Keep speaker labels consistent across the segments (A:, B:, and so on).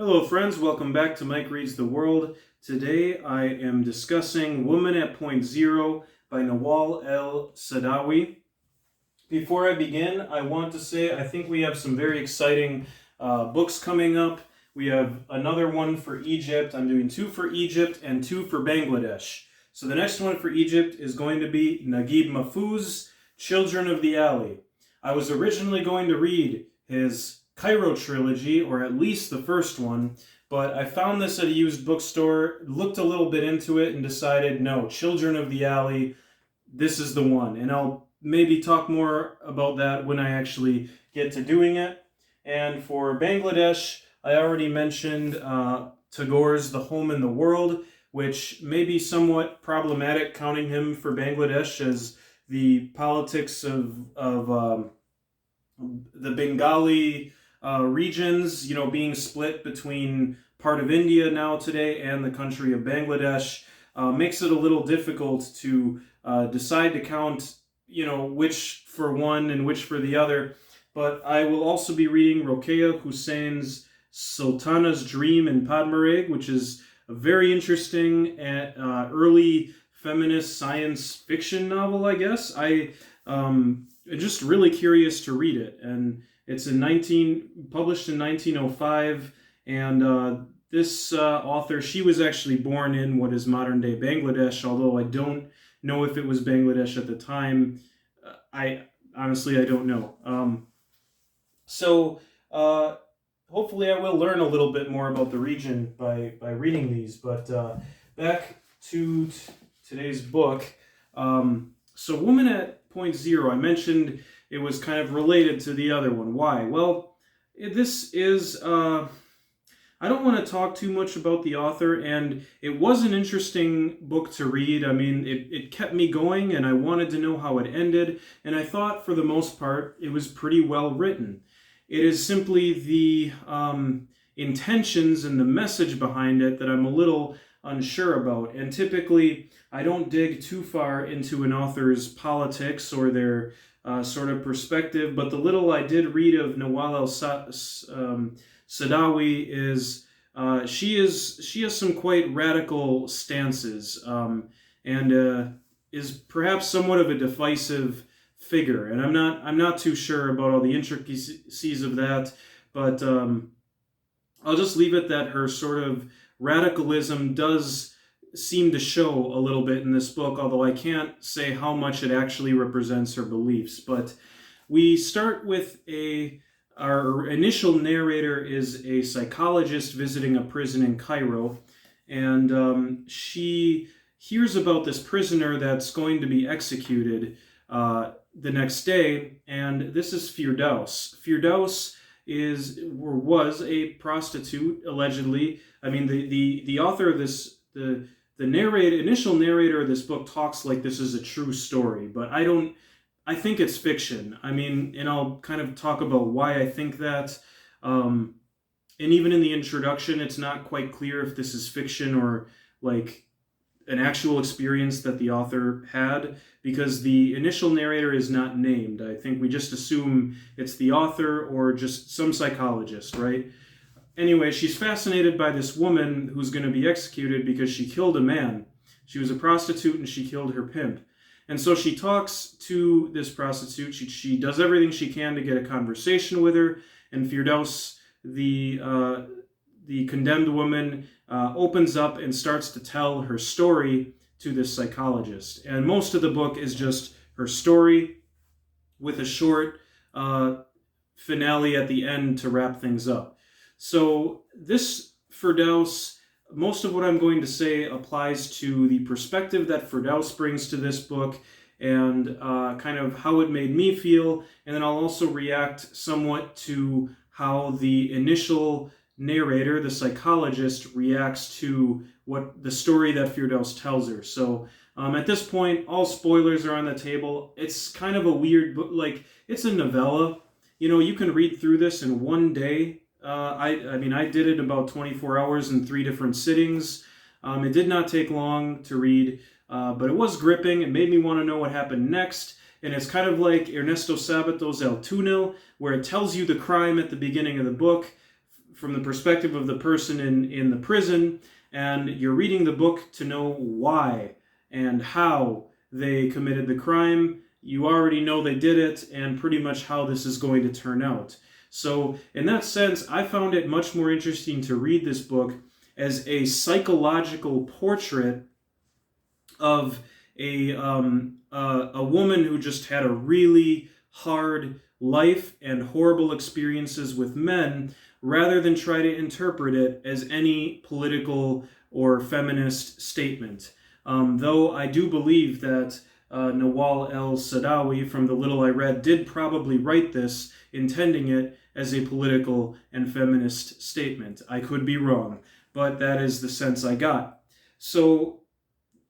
A: Hello friends, welcome back to Mike Reads the World. Today I am discussing Woman at Point Zero by Nawal Saadawi. Before I begin, I want to say I think we have some very exciting books coming up. We have another one for Egypt. I'm doing two for Egypt and two for Bangladesh. So the next one for Egypt is going to be Naguib Mahfouz, Children of the Alley. I was originally going to read his Cairo trilogy, or at least the first one, but I found this at a used bookstore, looked a little bit into it, and decided, no, Children of the Alley, this is the one. And I'll maybe talk more about that when I actually get to doing it. And for Bangladesh, I already mentioned Tagore's The Home in the World, which may be somewhat problematic, counting him for Bangladesh as the politics of the Bengali regions, being split between part of India now today and the country of Bangladesh, makes it a little difficult to decide to count, which for one and which for the other. But I will also be reading Rokeya Hussein's Sultana's Dream in Padmareg, which is a very interesting early feminist science fiction novel, I guess. I'm just really curious to read it, and it's published in 1905, and this author, she was actually born in what is modern-day Bangladesh, although I don't know if it was Bangladesh at the time. I don't know. So hopefully I will learn a little bit more about the region by reading these, but back to today's book. So Woman at Point Zero, I mentioned it was kind of related to the other one. Why? Well, this is, I don't want to talk too much about the author, and it was an interesting book to read. I mean, it kept me going, and I wanted to know how it ended, and I thought for the most part it was pretty well written. It is simply the intentions and the message behind it that I'm a little unsure about, and typically I don't dig too far into an author's politics or their sort of perspective, but the little I did read of Nawal Saadawi is she has some quite radical stances, and is perhaps somewhat of a divisive figure, and I'm not too sure about all the intricacies of that, but I'll just leave it that her sort of radicalism does seem to show a little bit in this book, although I can't say how much it actually represents her beliefs. But we start with our initial narrator is a psychologist visiting a prison in Cairo, and she hears about this prisoner that's going to be executed the next day, and this is Firdaus. Firdaus was a prostitute, allegedly. I mean, the author of this, the initial narrator of this book talks like this is a true story, but I think it's fiction. I mean, and I'll kind of talk about why I think that. And even in the introduction, it's not quite clear if this is fiction or like an actual experience that the author had, because the initial narrator is not named. I think we just assume it's the author or just some psychologist, right? Anyway, she's fascinated by this woman who's going to be executed because she killed a man. She was a prostitute and she killed her pimp. And so she talks to this prostitute. She does everything she can to get a conversation with her. And Firdaus, the condemned woman, opens up and starts to tell her story to this psychologist. And most of the book is just her story with a short finale at the end to wrap things up. So this Firdaus, most of what I'm going to say applies to the perspective that Firdaus brings to this book and kind of how it made me feel. And then I'll also react somewhat to how the initial narrator, the psychologist, reacts to what the story that Firdaus tells her. So at this point, all spoilers are on the table. It's kind of a weird book. Like, it's a novella. You can read through this in one day. I mean, I did it in about 24 hours in 3 different sittings. It did not take long to read, but it was gripping. It made me want to know what happened next. And it's kind of like Ernesto Sabato's El Túnel, where it tells you the crime at the beginning of the book. from the perspective of the person in the prison, and you're reading the book to know why and how they committed the crime. You already know they did it and pretty much how this is going to turn out. So in that sense, I found it much more interesting to read this book as a psychological portrait of a woman who just had a really hard life and horrible experiences with men, rather than try to interpret it as any political or feminist statement. Though I do believe that Nawal el-Saadawi, from the little I read, did probably write this intending it as a political and feminist statement. I could be wrong, but that is the sense I got. So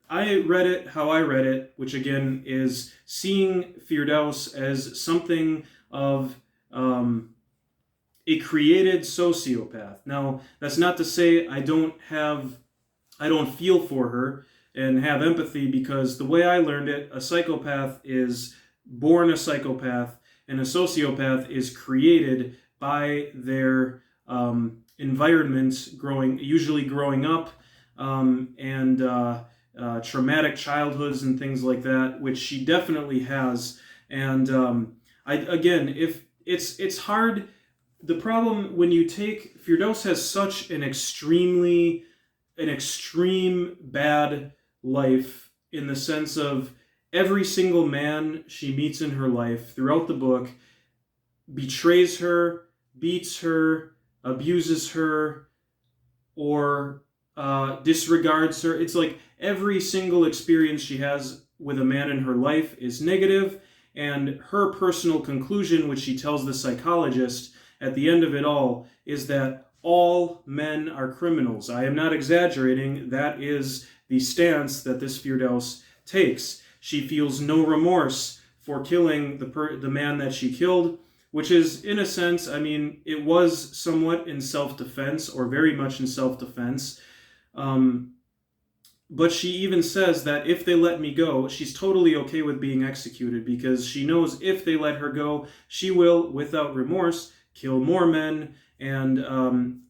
A: I read it how I read it, which again is seeing Firdaus as something of a created sociopath. Now, that's not to say I don't feel for her and have empathy, because the way I learned it, a psychopath is born a psychopath, and a sociopath is created by their environment, usually growing up, and traumatic childhoods and things like that, which she definitely has. And if it's hard. The problem when you take Firdaus has such an extreme bad life, in the sense of every single man she meets in her life throughout the book betrays her, beats her, abuses her, or disregards her. It's like every single experience she has with a man in her life is negative, and her personal conclusion, which she tells the psychologist at the end of it all, is that all men are criminals. I am not exaggerating. That is the stance that this Firdaus takes. She feels no remorse for killing the man that she killed, which is, in a sense, I mean, it was somewhat in self-defense, or very much in self-defense. But she even says that if they let me go, she's totally okay with being executed, because she knows if they let her go, she will, without remorse, kill more men. And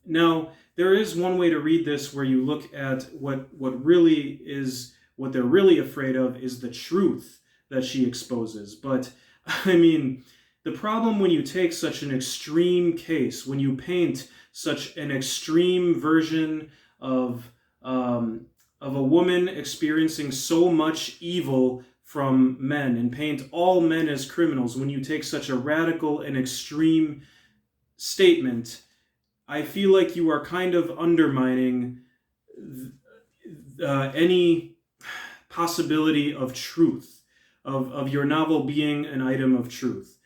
A: now there is one way to read this where you look at what they're really afraid of is the truth that she exposes. But I mean, the problem when you take such an extreme case, when you paint such an extreme version of a woman experiencing so much evil from men, and paint all men as criminals, when you take such a radical and extreme statement, I feel like you are kind of undermining any possibility of truth, of your novel being an item of truth.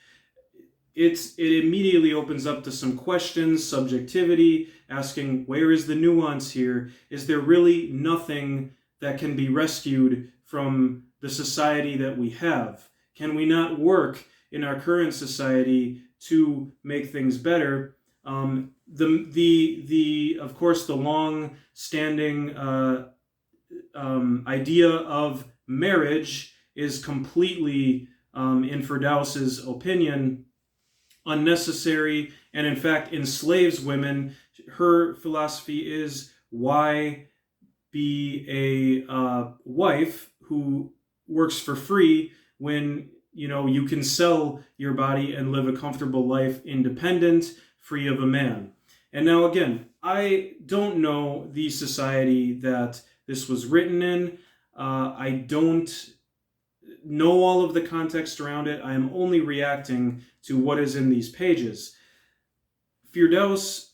A: It immediately opens up to some questions, subjectivity, asking, where is the nuance here? Is there really nothing that can be rescued from the society that we have? Can we not work in our current society to make things better? Of course, the long-standing idea of marriage is completely, in Firdaus's opinion, unnecessary, and in fact enslaves women. Her philosophy is, why be a wife who works for free when you can sell your body and live a comfortable life independent, free of a man? And now again, I don't know the society that this was written in. I don't know all of the context around it. I am only reacting to what is in these pages. Firdaus,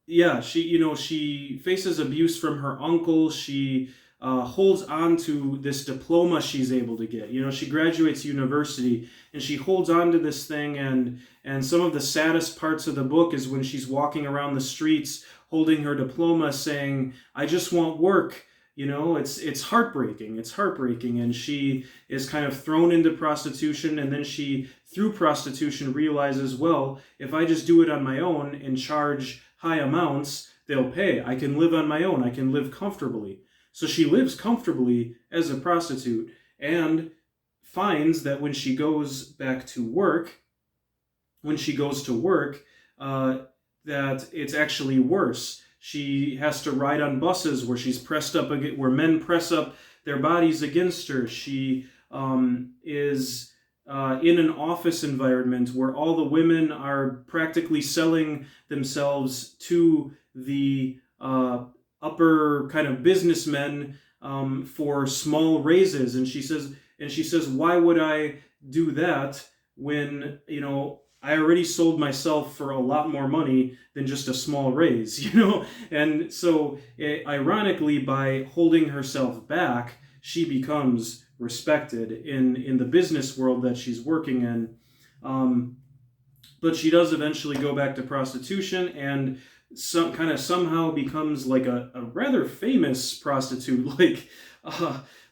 A: she faces abuse from her uncle. She holds on to this diploma she's able to get. She graduates university and she holds on to this thing, and some of the saddest parts of the book is when she's walking around the streets holding her diploma saying, I just want work. It's heartbreaking. It's heartbreaking. And she is kind of thrown into prostitution, and then she, through prostitution, realizes, well, if I just do it on my own and charge high amounts, they'll pay. I can live on my own. I can live comfortably. So she lives comfortably as a prostitute, and finds that when she goes to work, that it's actually worse. She has to ride on buses where she's pressed up against, where men press up their bodies against her. She is in an office environment where all the women are practically selling themselves to the upper kind of businessmen for small raises. And she says, why would I do that when, I already sold myself for a lot more money than just a small raise, And so, ironically, by holding herself back, she becomes respected in the business world that she's working in. But she does eventually go back to prostitution and somehow becomes like a rather famous prostitute.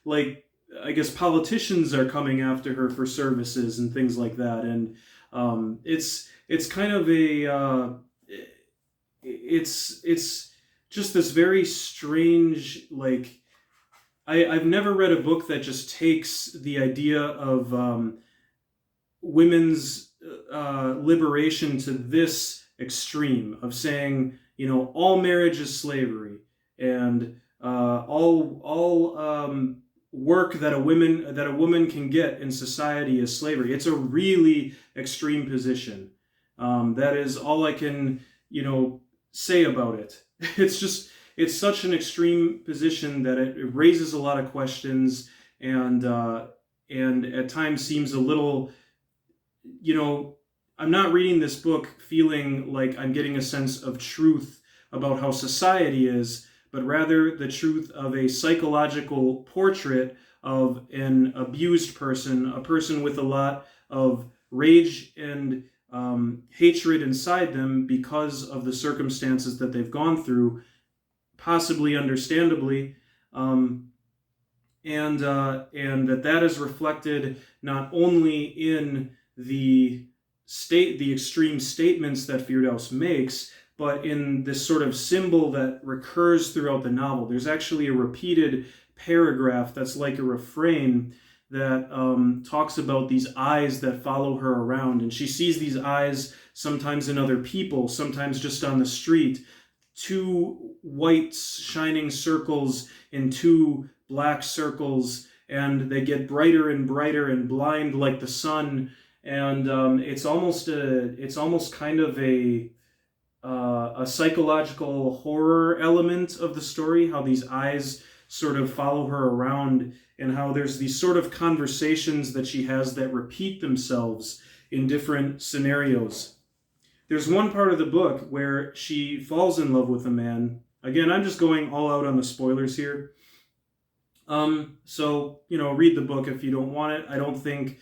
A: Like I guess politicians are coming after her for services and things like that. And it's kind of it's just this very strange, like, I've never read a book that just takes the idea of women's liberation to this extreme of saying, all marriage is slavery, and all work that a woman can get in society is slavery. It's a really extreme position. That is all I can, say about it. It's such an extreme position that it raises a lot of questions, and at times seems a little, I'm not reading this book feeling like I'm getting a sense of truth about how society is, but rather the truth of a psychological portrait of an abused person, a person with a lot of rage and hatred inside them because of the circumstances that they've gone through, possibly understandably, and that is reflected not only in the extreme statements that Firdaus makes, but in this sort of symbol that recurs throughout the novel. There's actually a repeated paragraph that's like a refrain that talks about these eyes that follow her around. And she sees these eyes sometimes in other people, sometimes just on the street. 2 white shining circles in 2 black circles, and they get brighter and brighter and blind like the sun. And it's almost kind of a psychological horror element of the story, how these eyes sort of follow her around, and how there's these sort of conversations that she has that repeat themselves in different scenarios. There's one part of the book where she falls in love with a man. Again, I'm just going all out on the spoilers here. So, read the book if you don't want it. I don't think...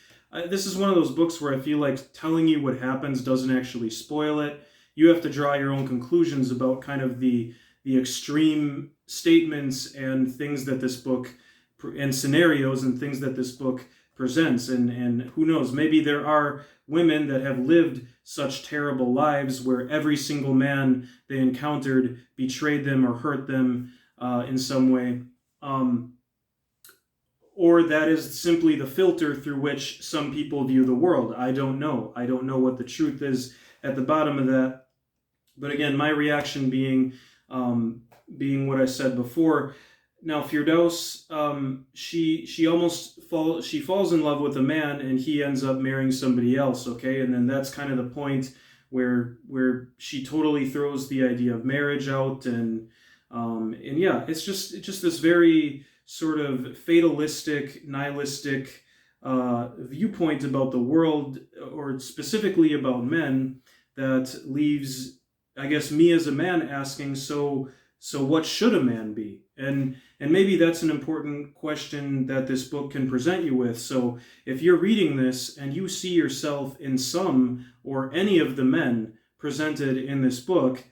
A: this is one of those books where I feel like telling you what happens doesn't actually spoil it. You have to draw your own conclusions about kind of the extreme statements and things that this book, and scenarios and things that this book presents. And who knows, maybe there are women that have lived such terrible lives where every single man they encountered betrayed them or hurt them in some way. Or that is simply the filter through which some people view the world. I don't know. I don't know what the truth is at the bottom of that. But again, my reaction being what I said before. Now, Firdaus, she falls in love with a man, and he ends up marrying somebody else. Okay, and then that's kind of the point where she totally throws the idea of marriage out, and yeah, it's just this very sort of fatalistic, nihilistic viewpoint about the world, or specifically about men, that leaves, I guess, me as a man asking, so what should a man be? And maybe that's an important question that this book can present you with. So if you're reading this and you see yourself in some or any of the men presented in this book,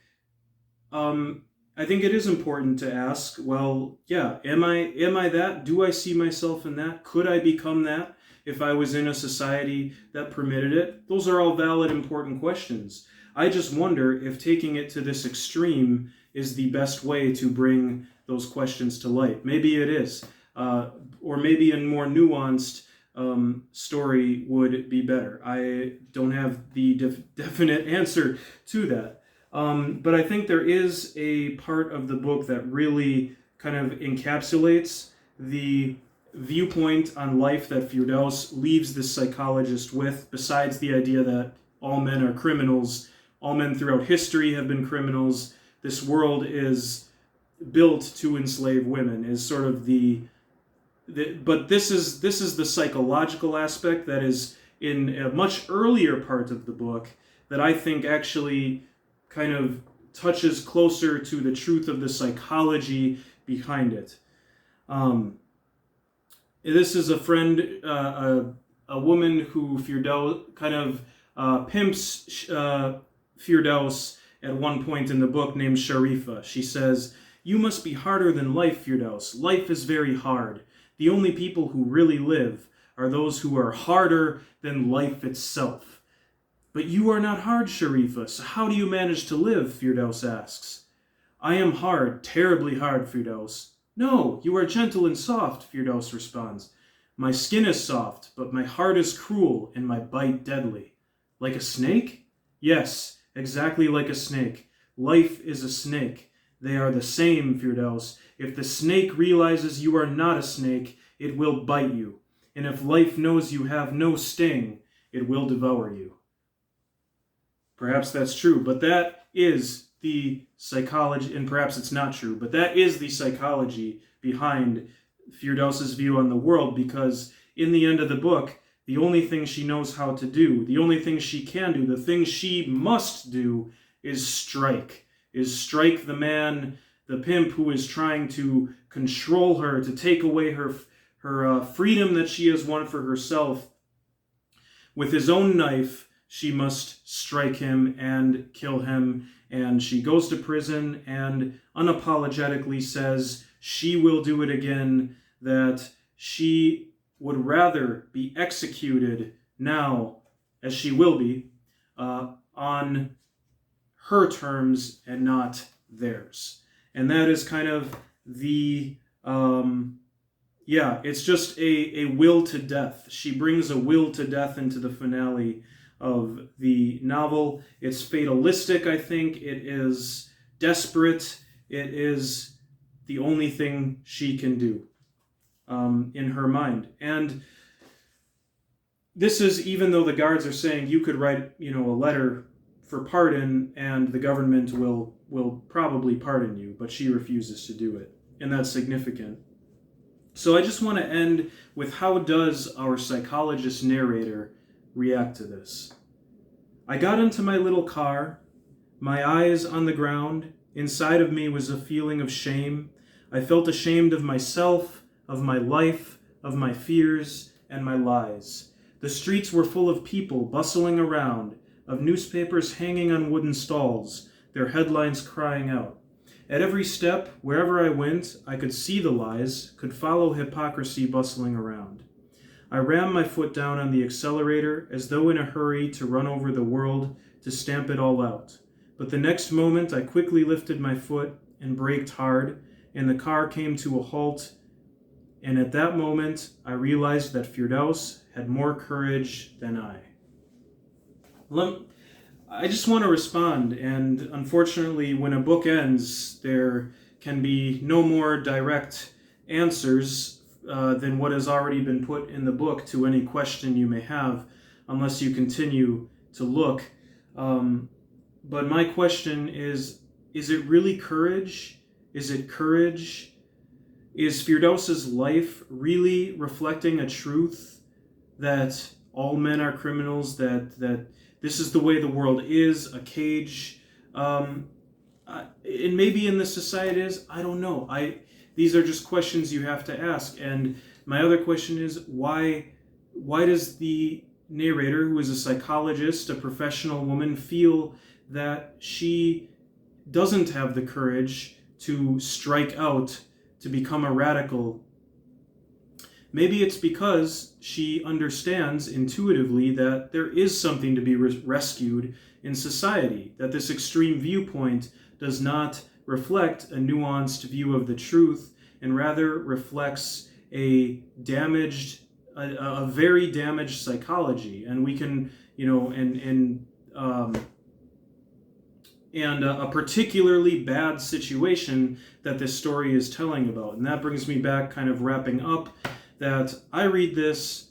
A: I think it is important to ask, well, yeah, am I that? Do I see myself in that? Could I become that if I was in a society that permitted it? Those are all valid, important questions. I just wonder if taking it to this extreme is the best way to bring those questions to light. Maybe it is. Or maybe in more nuanced story would be better. I don't have the definite answer to that. But I think there is a part of the book that really kind of encapsulates the viewpoint on life that Firdaus leaves this psychologist with, besides the idea that all men are criminals, all men throughout history have been criminals, this world is built to enslave women, is sort of but this is the psychological aspect that is in a much earlier part of the book that I think actually kind of touches closer to the truth of the psychology behind it. This is a friend, a woman who Firdaus kind of pimps Firdaus at one point in the book, named Sharifa. She says, "You must be harder than life, Firdaus. Life is very hard. The only people who really live are those who are harder than life itself." "But you are not hard, Sharifa, so how do you manage to live?" Firdaus asks. "I am hard, terribly hard, Firdaus." "No, you are gentle and soft," Firdaus responds. "My skin is soft, but my heart is cruel and my bite deadly." "Like a snake?" "Yes, exactly like a snake. Life is a snake. They are the same, Firdaus. If the snake realizes you are not a snake, it will bite you. And if life knows you have no sting, it will devour you." Perhaps that's true, but that is the psychology, and perhaps it's not true, but that is the psychology behind Firdaus's view on the world, because in the end of the book, the only thing she knows how to do, the only thing she can do, the thing she must do is strike the man, the pimp who is trying to control her, to take away her freedom that she has won for herself. With his own knife, she must strike him and kill him, and she goes to prison and unapologetically says she will do it again, that she would rather be executed now, as she will be, on her terms and not theirs. And that is kind of it's just a will to death. She brings a will to death into the finale of the novel. It's fatalistic, I think. It is desperate. It is the only thing she can do in her mind. And this is even though the guards are saying you could write, a letter for pardon and the government will probably pardon you, but she refuses to do it. And that's significant. So I just want to end with, how does our psychologist narrator react to this? "I got into my little car, my eyes on the ground. Inside of me was a feeling of shame. I felt ashamed of myself, of my life, of my fears, and my lies. The streets were full of people bustling around, of newspapers hanging on wooden stalls, their headlines crying out. At every step, wherever I went, I could see the lies, could follow hypocrisy bustling around. I rammed my foot down on the accelerator as though in a hurry to run over the world, to stamp it all out. But the next moment I quickly lifted my foot and braked hard, and the car came to a halt. And at that moment, I realized that Firdaus had more courage than I." I just want to respond, and unfortunately, when a book ends, there can be no more direct answers than what has already been put in the book to any question you may have, unless you continue to look. But my question is it really courage? Is it courage? Is Firdaus's life really reflecting a truth that all men are criminals, that this is the way the world is, a cage? And maybe in this society it is, I don't know. These are just questions you have to ask. And my other question is, why does the narrator, who is a psychologist, a professional woman, feel that she doesn't have the courage to strike out, to become a radical? Maybe it's because she understands intuitively that there is something to be rescued in society, that this extreme viewpoint does not reflect a nuanced view of the truth, and rather reflects a damaged a very damaged psychology, and we can, you know, and a particularly bad situation that this story is telling about. And that brings me back, kind of wrapping up, that I read this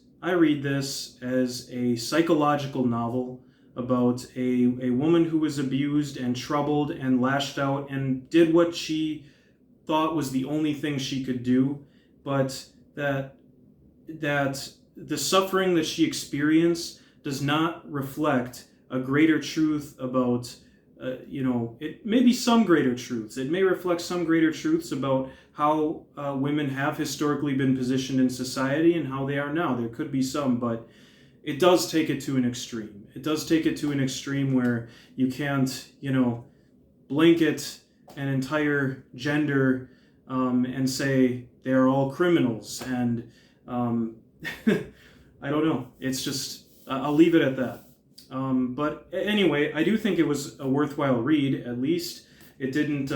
A: as a psychological novel about a woman who was abused and troubled and lashed out and did what she thought was the only thing she could do, but that the suffering that she experienced does not reflect a greater truth about, it may be some greater truths. It may reflect some greater truths about how women have historically been positioned in society and how they are now. There could be some, but it does take it to an extreme. It does take it to an extreme where you can't, blanket an entire gender and say they are all criminals. And I don't know. It's just, I'll leave it at that. But anyway, I do think it was a worthwhile read. At least it didn't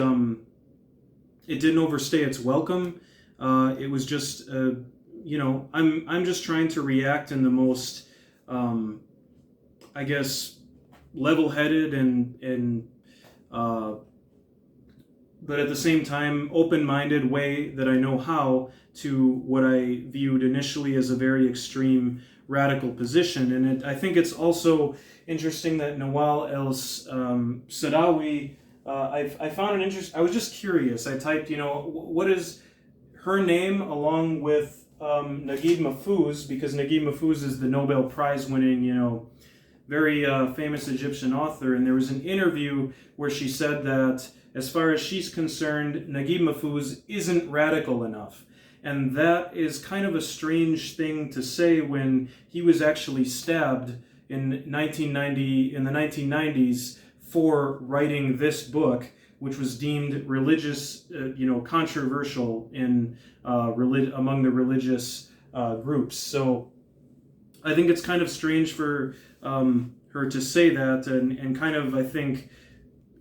A: overstay its welcome. It was just, I'm just trying to react in the most, I guess, level-headed and but at the same time open-minded way that I know how to what I viewed initially as a very extreme radical position. And I think it's also interesting that Nawal Saadawi, I found it interesting. I was just curious. I typed, what is her name along with Naguib Mahfouz, because Naguib Mahfouz is the Nobel Prize winning, very famous Egyptian author. And there was an interview where she said that as far as she's concerned, Naguib Mahfouz isn't radical enough. And that is kind of a strange thing to say when he was actually stabbed in the 1990s for writing this book, which was deemed religious, controversial in among the religious groups. So I think it's kind of strange for her to say that, and kind of, I think,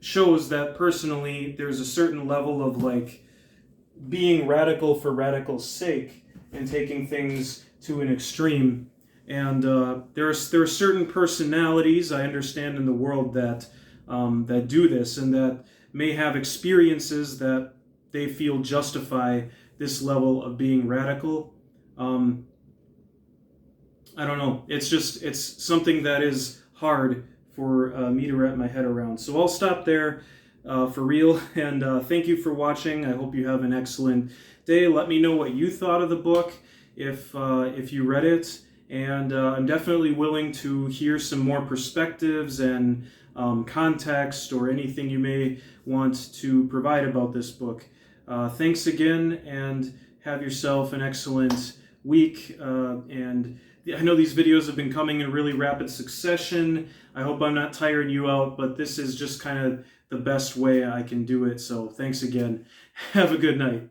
A: shows that personally there's a certain level of being radical for radical's sake and taking things to an extreme. And there are certain personalities I understand in the world that do this and that may have experiences that they feel justify this level of being radical. I don't know. It's something that is hard for me to wrap my head around. So I'll stop there for real, and thank you for watching. I hope you have an excellent day. Let me know what you thought of the book if you read it, and I'm definitely willing to hear some more perspectives and context or anything you may want to provide about this book. Thanks again, and have yourself an excellent week. And I know these videos have been coming in really rapid succession. I hope I'm not tiring you out, but this is just kind of the best way I can do it. So thanks again. Have a good night.